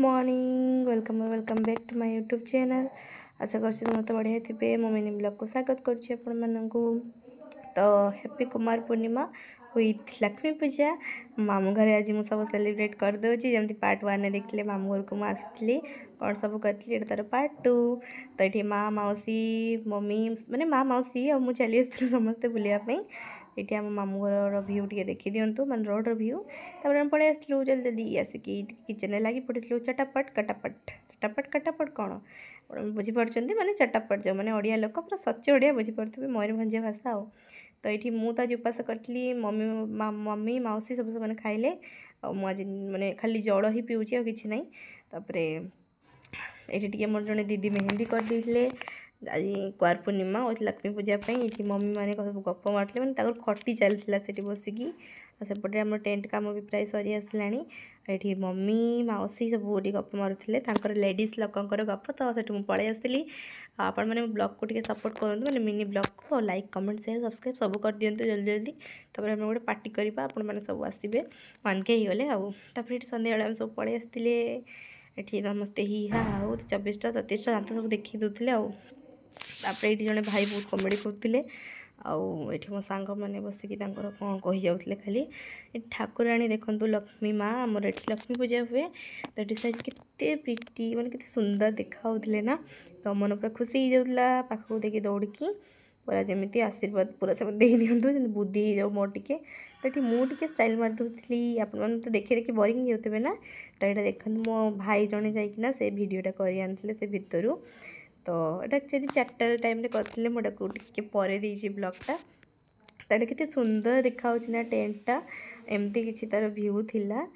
Morning welcome back to my YouTube channel. आशा कर मत बढ़िया थे। मो मिनी ब्लॉग को स्वागत करूँ। तो हैप्पी कुमार पूर्णिमा विथ लक्ष्मी पूजा। मामू घर आज मुझे सब सेलिब्रेट करदे जमी पार्ट 1 ने देखिले मामू घर को मुझे कौन सब करी तार पार्ट 2। तो ये माँ मौसी मम्मी माने माँ मौसी और मुझे चली आसलु समस्ते बुलायापी। ये आम मामू घर भ्यू टे देखी दिंतु मान रोड्र भ्यू। तापर हम पलि आसलु जल्दी जल्दी आसिकी किचन में लगी पड़ू चटापट कटापट चटापट कटापट कौन बुझीपार माने चटापट जो मैंने ओडिया लोक पूरा सच्चे ओडिया बुझीपारे मयूरभंजिया भाषा आ। तो ये मुझे आज उपास करी मम्मी मौसी सब मैंने खाइले। मुझे माने खाली जल ही पीऊँगी आ कि ना। तापर ये मोर जड़े दीदी मेहंदी कर देते आज कुआर पूर्णिमा और लक्ष्मी पूजा ये मम्मी मैंने सब गप मारते मैंने खटी चलता से बसिकी। सेपटे आम टेंट कम भी प्राय सरी आसला। ये मम्मी मौसी सब गप मारुले लेडीज लोकर गप। तो से पलि आसली। आपण मैंने ब्लॉग को टे सपोर्ट करूँ मैंने मिनी ब्लॉग को लाइक कमेंट शेयर सब्सक्राइब सब कर दिंतु जल्दी जल्दी। तापर आम गोटे पार्टी करवा आपण मैंने सब आसबे मानके ही गले आपर ये सन्ध्या बेले सब पलि आसते ये समस्ते ही हाँ 24टा 37टा दात सब देखी दूसरे आपर ये जड़े भाई बहुत कमेडी करते आठ मो सांग मैंने बसिकी कौन कही जाऊे खाली ठाकुराणी देखूँ लक्ष्मी माँ आमर ये लक्ष्मी पूजा हुए। तो ये साइज के प्रीटी माने के सुंदर देखा ना। तो मन पूरा खुशी हो जाऊला पाखक देखिए दौड़िकी पूरा जमी आशीर्वाद पूरा सब दे दिंतु बुद्धि हो जाऊ मोर टे। तो ये मुझे स्टाइल मारदे आपने तो देखी देखी बोरिंग होते ना। तो यहाँ देखते मो भाई जड़े जाइना से भिडटा कर से भितर। तो ये एक्चुअली 4टा टाइम करते मुझे पर ब्लॉगटा। तो ये कितने सुंदर देखा ना टेंटा एमती किसी तार भ्यू थिला।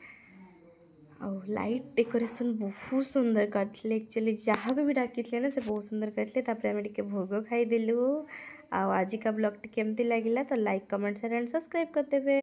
लाइट डेकोरेशन बहुत सुंदर करते एक्चुअली जहाँ को भी डाकी ना से बहुत सुंदर करते। आम टे भोग खाईदेलु। आज का ब्लॉग टी केमती लगे तो like comment share and subscribe करदेवे।